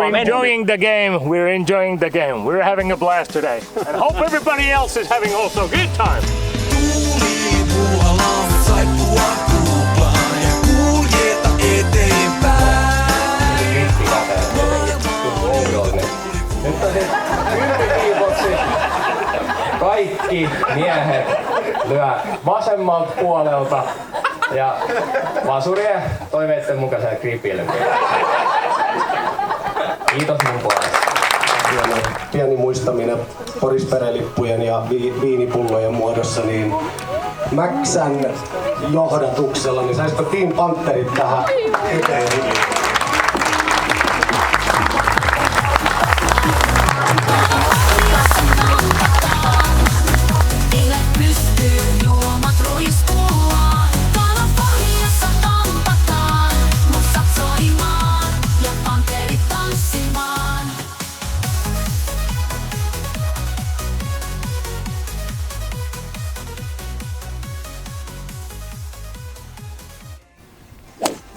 We're enjoying the game. We're enjoying the game. We're having a blast today. And hope everybody else is having also a good time. Tuuli puhalaa, saippua kuplaa ja kuljeta eteenpäin. Nyt on siis ympäriviivoksi. Kaikki miehet lyö vasemmalta puolelta ja vasurien toiveitten mukaiselle gripille. Kiitos mun puolesta. Pieni muistaminen Porisperelippujen ja viinipullojen muodossa, niin Mäksän johdatuksella, niin saisiko Team Panterit tähän eteen?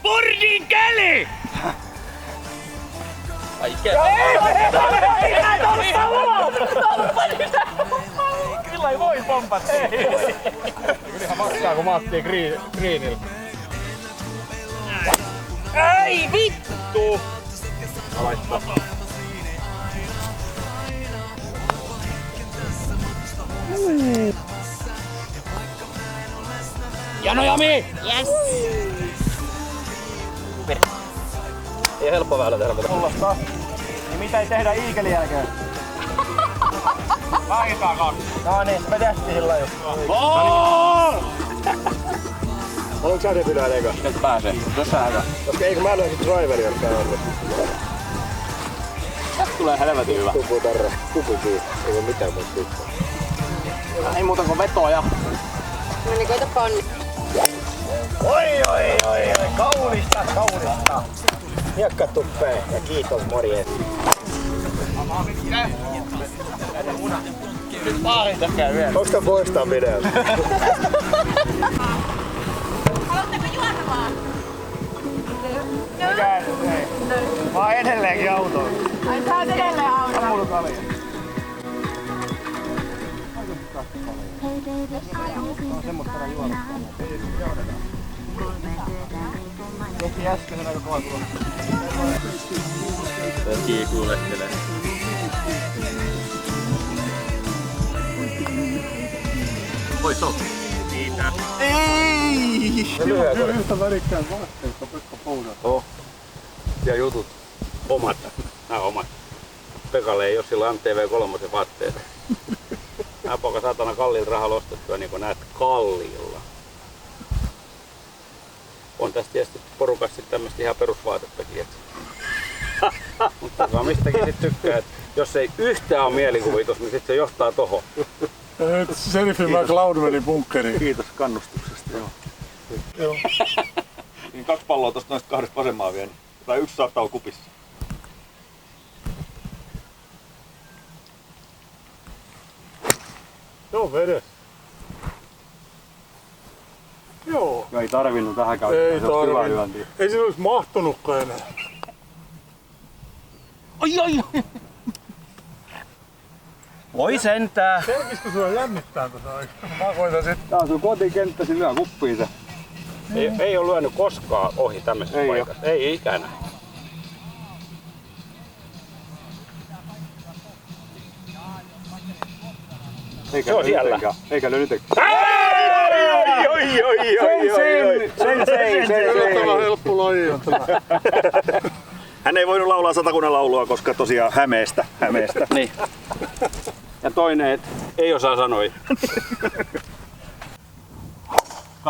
Bordin käli! Kyllä ei voi pompata. Kyllähän maksaa kun Matti greenillä. Ei vittu! Laittaa. Jano Jami! Yes! Ei helppo väylä tehdä muuta. Kuulostaa. Niin mitä ei tehdä Iikelin jälkeen? Vaihdetaan kaksi. No niin, me tehtiin sillä jo. Haluatko sä debylää eka? Et pääsee. Tossa hyvä. Koska eikö mä löysin driveri, jos tää on. Tästä tulee helvetin hyvä. Tupu tarra. Tupu kiinni. Ei oo mitään muuta pitää. Ei muuta kuin vetoja. No niin, koita panni. Oi. Kaunista. Hiekka tuppee ja kiitos morjens. Onks tää poistaa videolta? Haluatteko juotavaa? Mikä ei? Mä oon edelleenkin autoon. Ai sä oot edelleen autoon. Mulla kalja. On semmoista täällä juodettaa. Toki äsken aika kova tulo. Toki kuulettelee. Pois on. Siitä. Ei! Yhtä värikkään vaatteista Pekka Pouda. Ja jutut. Omat. Nää omat. Pekalle ei oo sillä MTV3 vaatteet. Nää poika saatana kalliilla rahalla ostettua, niin kuin näet kalliilla. On tästä tietysti porukassa sit tämmöstä ihan perusvaatettakin. Mutta mistäkin sit tykkää, että jos ei yhtään ole mielikuvitus, niin sit se johtaa tohon. Sheriff McLeod meni bunkkeriin. Kiitos kannustuksesta. Joo. Niin 2 palloa tosta noista 2 vasemmaa vielä. Tai 1 saattaa olla kupissa. Joo, vedes. Joo. Ei tarvinnut tähän käyttää. Ei tarvinnut. Ei se olisi mahtunutkaan enää. Oi! Voi sentää. Selvisikö sulla jännittää tuossa aikaa? Mä koitan sit. Tää on sun kotikenttä, se lyö kuppiin se. Ei ole lyönyt koskaan ohi tämmöisessä paikassa. Ei ikänä. Eikä Se on siellä. Eikä lyö nytenkään. Yllättävän helppo laji on tämä. Hän ei voinut laulaa Satakunnan laulua, koska tosiaan Hämeestä. Niin. Ja toinen, et ei osaa sanoi.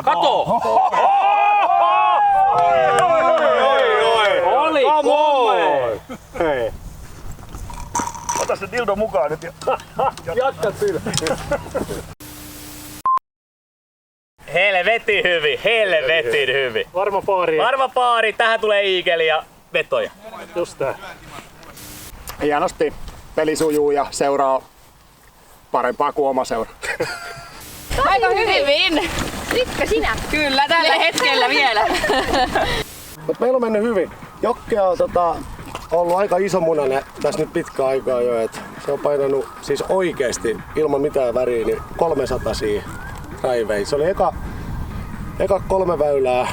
Kato! Oli komea! Hei. Ota se dildo mukaan nyt ja Jatkat sillä. Helvetin hyvin. Varma paari. Varma paari, tähän tulee Iikeli ja vetoja. Just tää. Hienosti. Peli sujuu ja seuraa parempaa kuin oma seura. Aika hyvin. Ritka sinä? Kyllä, tällä hetkellä vielä. Mut meillä on mennyt hyvin. Jokke on ollut aika isomunainen tässä nyt pitkä aikaa jo. Et se on painanut siis oikeesti ilman mitään väriä niin 300 raivei. Se oli eka 3 väylää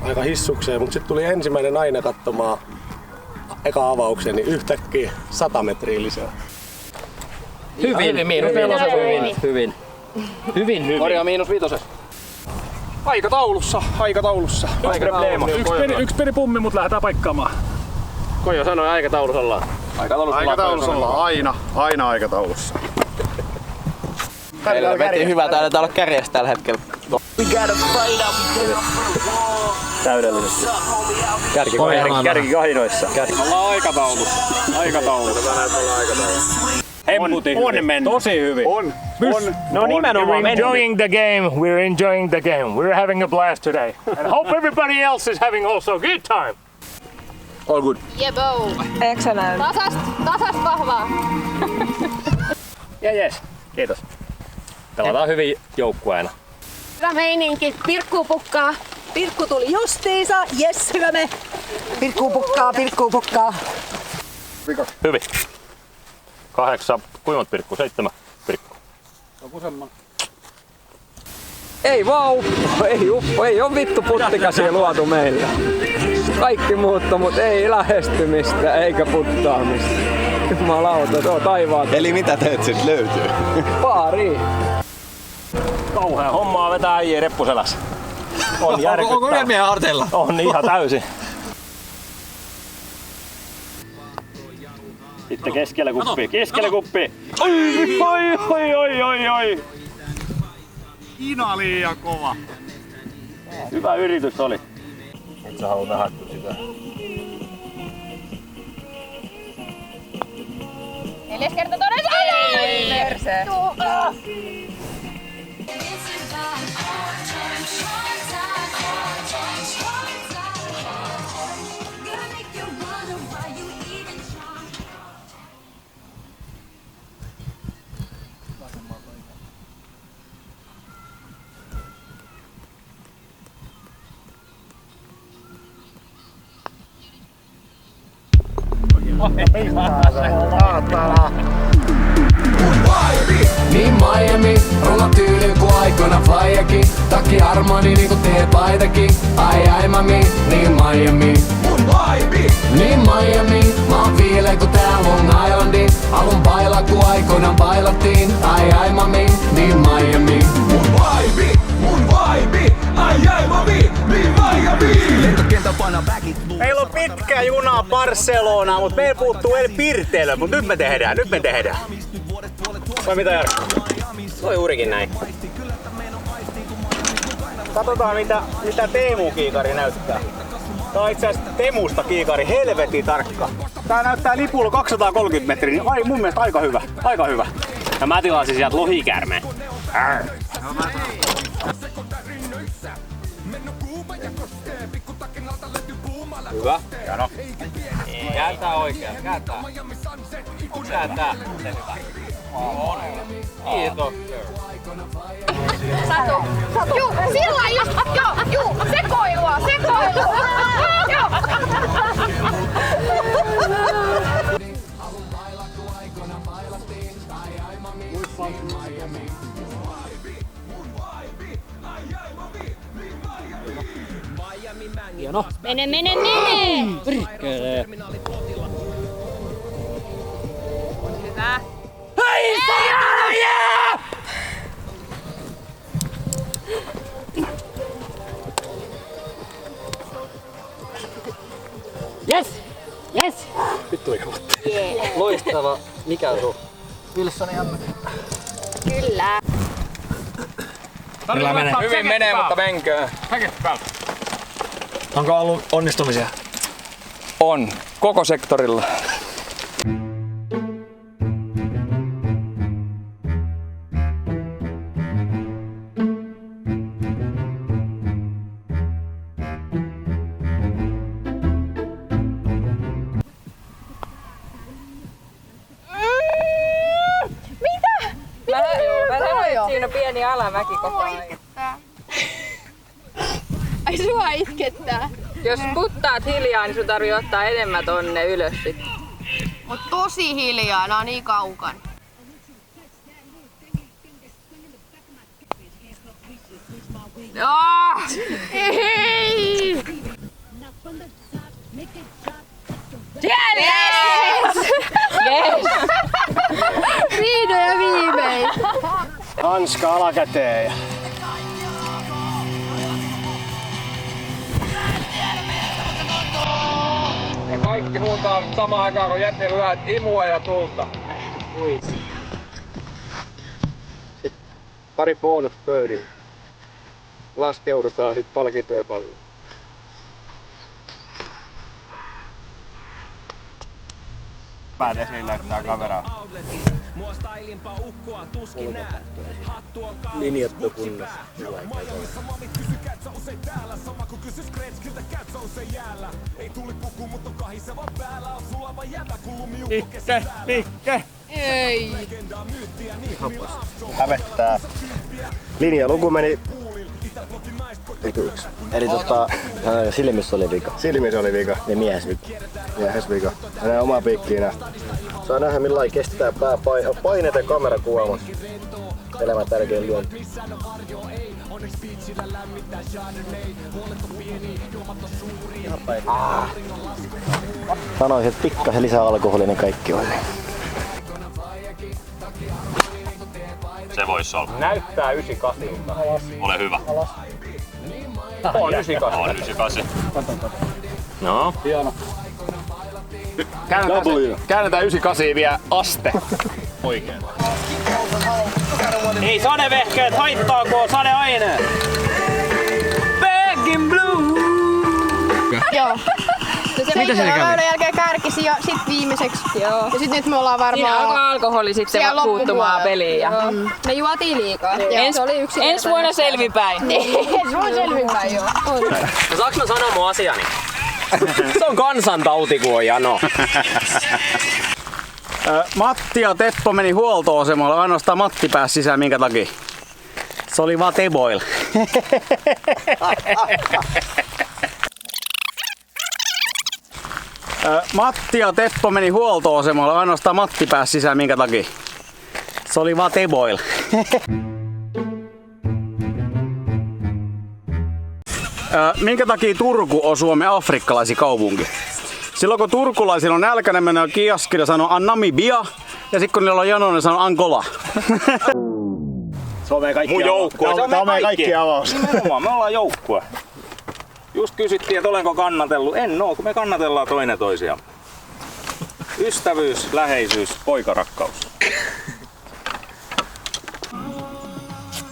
aika hissukseen, mutta sitten tuli ensimmäinen aina katsomaan eka avauksen, niin yhtäkkiä 100 metriä lisää. Hyvin. Korjaa -5. Aikataulussa. Yksi peli pummi, mut lähdetään paikkaamaan. Kojo sanoi aikataulussa ollaan. Aikataulussa ollaan aina aikataulussa. Helvetin hyvä, taidetaan olla kärjessä tällä hetkellä. Täydellisesti. Kärkikahinoissa. Ollaan aikataulussa. Hemputin hyvin. Tosi hyvin. No nimenomaan We're enjoying the game. We're enjoying the game. We're having a blast today. And hope everybody else is having also a good time. All good. Jebo. Excellent. Tasast vahvaa. Yes. Kiitos. Pelataan hyvin joukkueena. Hyvä meininki. Pirkkuu pukkaa. Pirkku tuli justiinsa. Jes, hyvä me. Pirkkuu pukkaa. Hyvin. 8, kuinka monta pirkkuu? 7 pirkkuu. Ei vau, ei uppo, ei oo vittu puttikasia luotu meillä. Kaikki muutto, mut ei lähestymistä eikä puttaamista. Jumalauta, tuo taivaan. Eli mitä teet sit löytyy? Baari. Kauhea hommaa vetää äijä reppuselässä. On järkyttävää. Onko yhden harteilla? On ihan täysin. Sitten keskellä kuppi. Oi. Ina liian kova. Hyvä yritys oli. Et sä halua nähdä sitä. 4 kertaa todella. Ei perse. Niin Miami, rulla tyyli ku aikoina faijakin. Takki Armani niinku teepaitakin. Ai mami, niin Miami. Mun vibe! Niin Miami, mä oon viileä ku tää Long Islandi. Alun baila ku aikoina bailattiin. Ai mami, niin Miami. Mun vibe, ai mami, niin Miami. Lentokentän paina väkit. Meillä on pitkä juna Barcelonaan, mutta meillä puuttuu El Pirtelö, mutta nyt me tehdään. Vai mitä Jarkko? Se on juurikin näin. Katsotaan mitä Teemu kiikari näyttää. Tää on itse asiassa Temusta kiikari, helvetin tarkka. Tää näyttää lipulla 230 metriä, niin mun mielestä aika hyvä. Ja mä tilasin sieltä lohikäärmeen. Hyvä. Jano. Kääntää oikein. Kääntää. Kiitos. Satu. Juu, sillä just. Juu. Sekoilua. Joo. Hieno. Mene. Perkele. Hyvä. Yes. Loistava. Mikä on sun? Kyllä. Hyvin menee, mutta menkää. Onko ollut onnistumisia? On. Koko sektorilla. Mä sanoin, että siinä on pieni alamäki koko ajan. Ai sua itkettää. Jos puttaat hiljaa, niin sun tarvii ottaa enemmän tonne ylös sitten. Mut tosi hiljaa, nää on niin kaukana. Ei! Yes! Yes! Vihdoin ja viimein. Hanska alakäteen. Ja kaikki huutaa samaan aikaan, kun jätni lyöt imua ja tulta. Pari bonuspöydin. Lasteudutaan sit palkintojen paljon. Päät esille näyttää kameraa. Linjattu kunnes. Pikke! Ei. Hävettää. Linjaluku meni yksi. Eli silmissä oli vika. Silmissä oli vika. Ja miesvika. Miehesvika. Hänen oma piikkiinä. Saa nähdä millainen kestää paineet ja kamerakuvaus. Elämän tärkein luonto. Sanoisin, että pikkasen lisää alkoholia, niin kaikki on. Se voisi olla. Näyttää 98. Ole hyvä. On 98. On 98. No. Hieno. Käännetään 98 vielä aste. Oikein. Ei sadevehkeet haittaa, kun on sadeaine. Back in blue. Joo. Se seitsemän väylän jälkeen kärkisi ja sit viimeiseksi. Joo. Ja sit nyt me ollaan varmaan... Siinä alkoi alkoholi sitten puuttumaan peliin. Ja... Me juotiin liikaa. Se oli yksi. Ensi vuonna selvipäin. Ensi vuonna selvipäin, joo. Saanko mä sanoa mun asiani? Se on kansantauti, kun on jano. Matti ja Teppo meni huoltoasemalle, ainoastaan Matti pääsi sisään, minkä takia? Se oli vaan Teboil. Matti ja Teppo meni huoltoasemalle, ainoastaan Matti pääsi sisään, minkä takia? Se oli vaan Teboil. Minkä takia Turku on Suomen afrikkalaisin kaupunki? Silloin kun turkulaisilla on nälkä, ne menee kioskille ja sanoo Namibia, ja sitten kun niillä on jano, ne sanoo Angola. Se on meidän kaikki joukkue. Se on meidän kaikki avaus. Nimenomaan, me ollaan joukkue. Just kysyttiin, että olenko kannatellut. En oo, kun me kannatellaan toinen toisiaan. Ystävyys, läheisyys, poikarakkaus.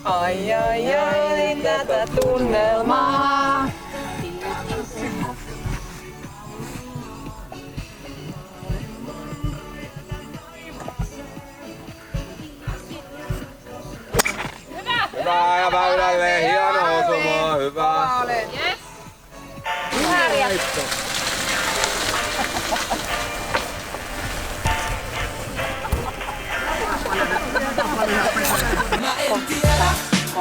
Ai ai ai, tätä tunnelmaa. Hyvä ja väylälle hieno osuma, hyvä. Yes. Mä en tiedä,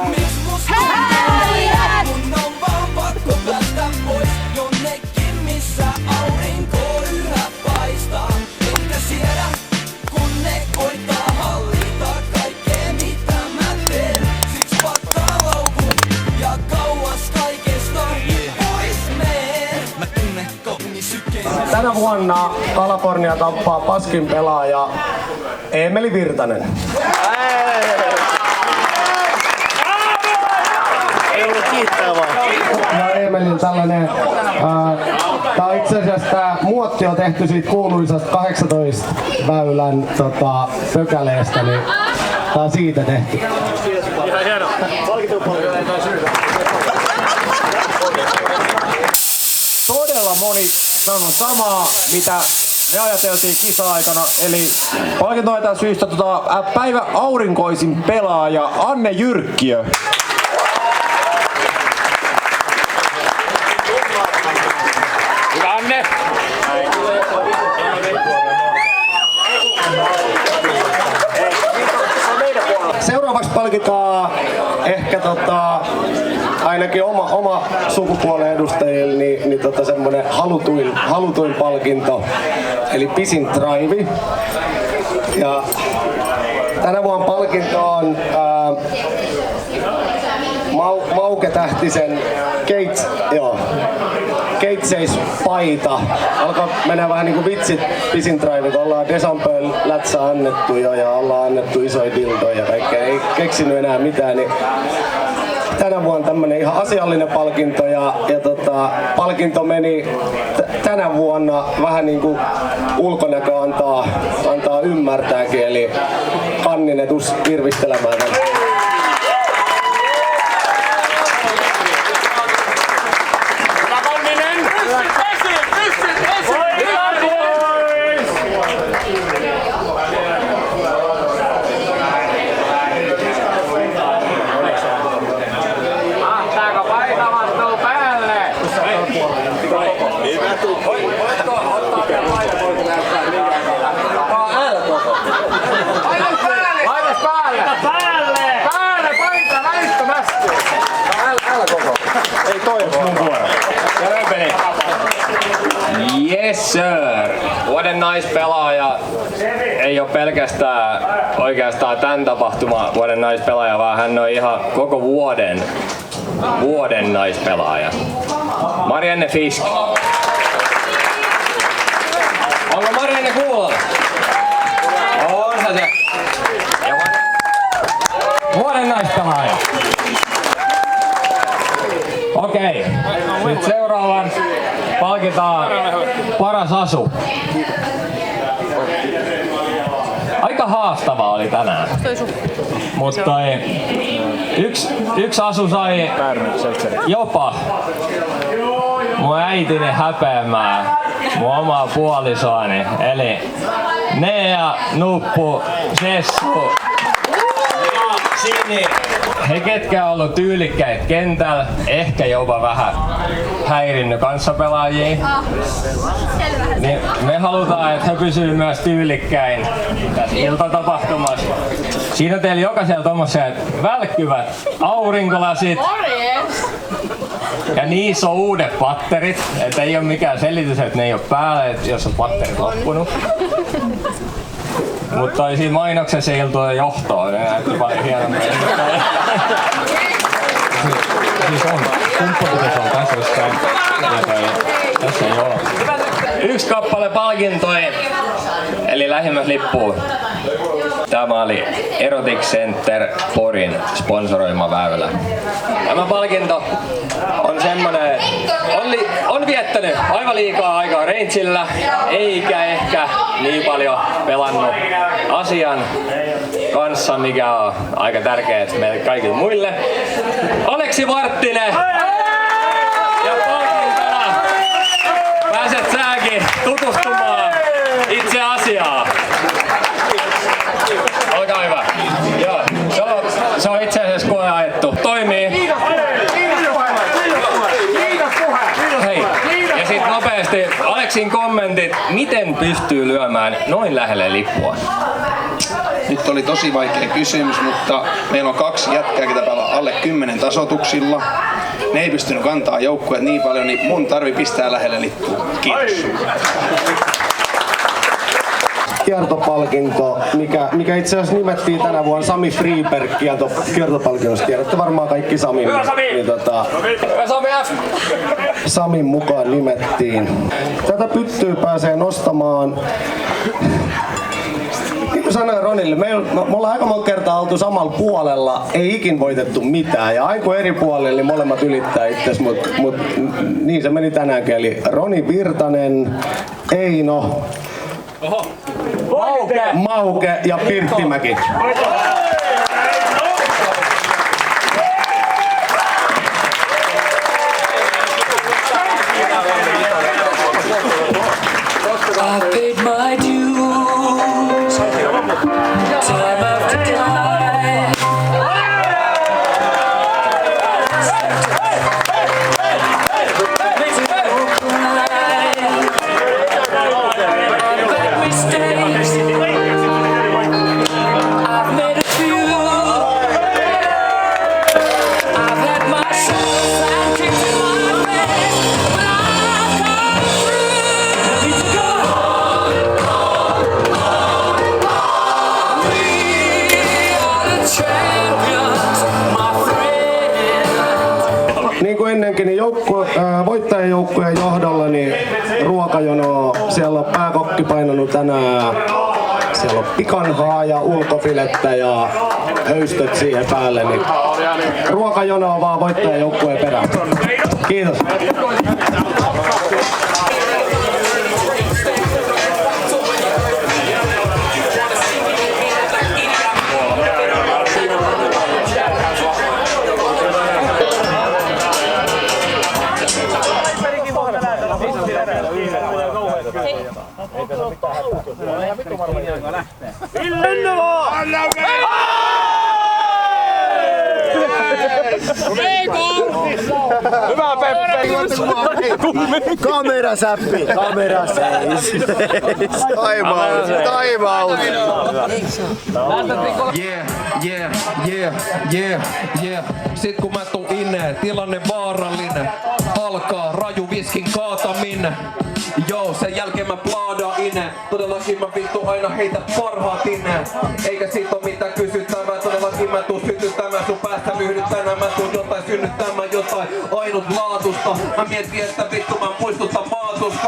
miksi musta on, mun on vaan pakko päästä pois jonnekin, missä aurinko yhä paistaa. Enkä siedä, kun ne koittaa hallita kaikkea mitä mä teen. Siksi pakkaa laukun ja kauas kaikesta pois meen. Mä tunnen kaupungin sykkeen. Tänä vuonna Kalifornia tappaa paskin pelaaja Eemeli Virtanen. Ja Eemelin tällainen, tää on itse asiassa tää muotti on tehty siitä kuuluisasta 18 väylän pökäleestä, niin tää on siitä tehty. Ihan hieno. Todella moni sanoi samaa, mitä me ajateltiin kisa-aikana, eli palkintoa syystä päivän aurinkoisin pelaaja Anne Jyrkkiö. Hyvä Anne. Seuraavaksi palkitaan ehkä ainakin oma sukupuolen edustajille niin semmonen halutuin palkinto, eli pisin drive. Ja tänä vuonna palkinto on Mauke Tähtisen Kate-seis-paita. Alkoi mennä vähän niinku vitsit pisin drive, kun ollaan Desampöön lätsä annettu jo ja ollaan annettu isoja dildoja ja kaikkea. Ei keksinyt enää mitään, niin tänä vuonna tämmönen ihan asiallinen palkinto ja palkinto meni tänä vuonna vähän niinku ulkonäkö antaa ymmärtääkin, eli Kanninen tus irvistelemään tämän. Yes sir! Vuoden naispelaaja ei ole pelkästään oikeastaan tämän tapahtuman vuoden naispelaaja, vaan hän on ihan koko vuoden naispelaaja. Marianne Fisk. Onko Marianne kuulolla? On se. Vuoden naispelaaja. Okei, nyt seuraavan palkitaan paras asu. Aika haastavaa oli tänään. Mutta yksi asu sai jopa mun äitini häpeämään mun omaa puolisoani. Eli Nea, Nuppu, Sessu, Sini. He ketkä on ollut tyylikkäitä kentällä, ehkä jopa vähän häirinnyt kanssapelaajia. Niin me halutaan, että he pysyvät myös tyylikkäin tässä iltatapahtumassa. Siinä on teillä jokaisella tommoset välkkyvät aurinkolasit. Ja niissä on uudet patterit. Et ei ole mikään selitys, että ne ei ole päällä, jos on patterit loppunut. Mutta siinä mainoksessa ei oltu johtoa, ne näytti paljon hienommin. Siis on, kumppanuudessa on tässä jossain. Tässä ei oo. Yksi kappale palkintoja, eli lähimmäs lippuun. Tämä oli Erotic Center Porin sponsoroima väylä. Tämä palkinto on semmonen, on viettänyt aivan liikaa aikaa rangeillä, eikä ehkä niin paljon pelannut asian kanssa, mikä on aika tärkeää meille kaikille muille. Aleksi Varttinen! Ja palkintona pääset säkin tutustumaan itse asiaan. Olkaa hyvä. Joo, se on itse asiassa koeajettu. Toimii. Hei. Ja sit nopeasti Aleksin kommentit, miten pystyy lyömään noin lähelle lippua? Nyt oli tosi vaikea kysymys, mutta meillä on 2 jätkää, ketä pelaa alle 10 tasoituksilla. Ne ei pystynyt kantaa joukkueet niin paljon, niin mun tarvi pistää lähelle lippua. Kiitos. Kiertopalkinto, mikä itse asiassa nimettiin tänä vuonna Sami Freeberg kiertopalkinnosta. Tiedätte varmaan kaikki Samin. Samin mukaan nimettiin. Tätä pyttyä pääsee nostamaan. Niin kuin sanoin Ronille, me ollaan aika monta kertaa oltu samalla puolella, ei ikin voitettu mitään. Ja aina eri puolilla niin molemmat ylittää itses, mut niin se meni tänäänkin. Eli Roni Virtanen, Eino, Mauke ja Pirttimäki. I paid my dues, time after time. I've made a few. I've had my shots and kicked in my kuitenkin niin voittajajoukkueen johdolla niin ruokajonoa. Siellä on pääkokki painanut tänään. Siellä on pikanhaa ja ulkofilettä ja höystöt siihen päälle. Niin ruokajonoa vaan voittajajoukkueen perään. Kiitos. Hyvä Peppe! Kamerasäppi! Kamera seis! Time out! Yeah. Sit kun mä tuun inne, tilanne vaarallinen. Alkaa raju viskin kaataminen. Joo, sen jälkeen mä plaadaan inne. Todellakin mä vittu aina heitä parhaat inne. Eikä siitä oo mitään kysyttävää. Todellakin mä tuun sytyttämään sun päästä lyhdyttämään. Mä tuun jotain synnyttämään jotain ainutlaatusta. Mä mietin, että vittu mä muistutan maatusta.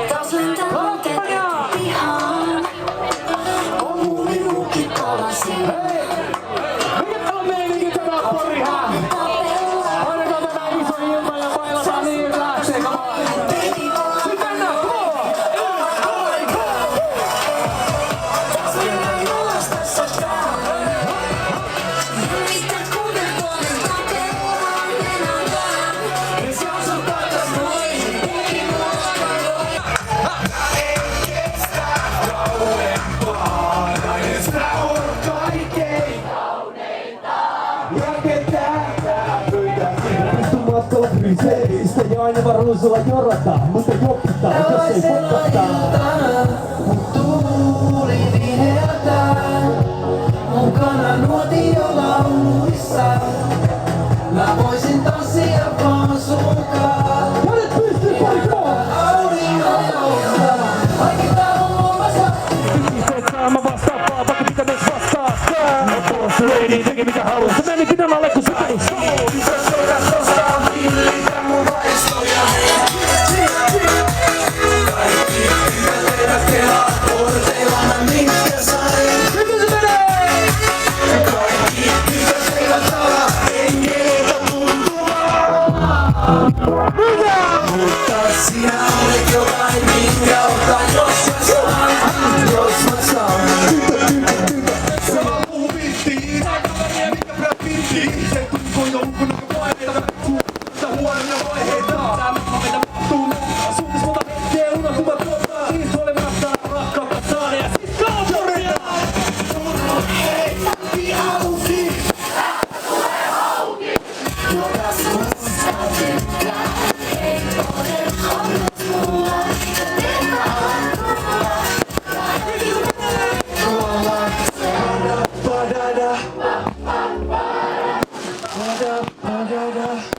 Taas lentää tunteet pihaan. On muu minunkin kalasin. Ja aina varuusella jorata, mutta jopittaa, jos ei potata. Tuuli viheltää, mukana nuotiolla uudissa. Mä voisin tanssia vaan sunkaan. Ja nyt pystyy poikaan! Auringonlousta, kaikki tää on omassa. Pisteet mä vastaan vaan, vaikka mitä myös vastaa. Boss lady, teki mitä haluaa. Se meni pidän alle, kun se ei saa. Da da da da.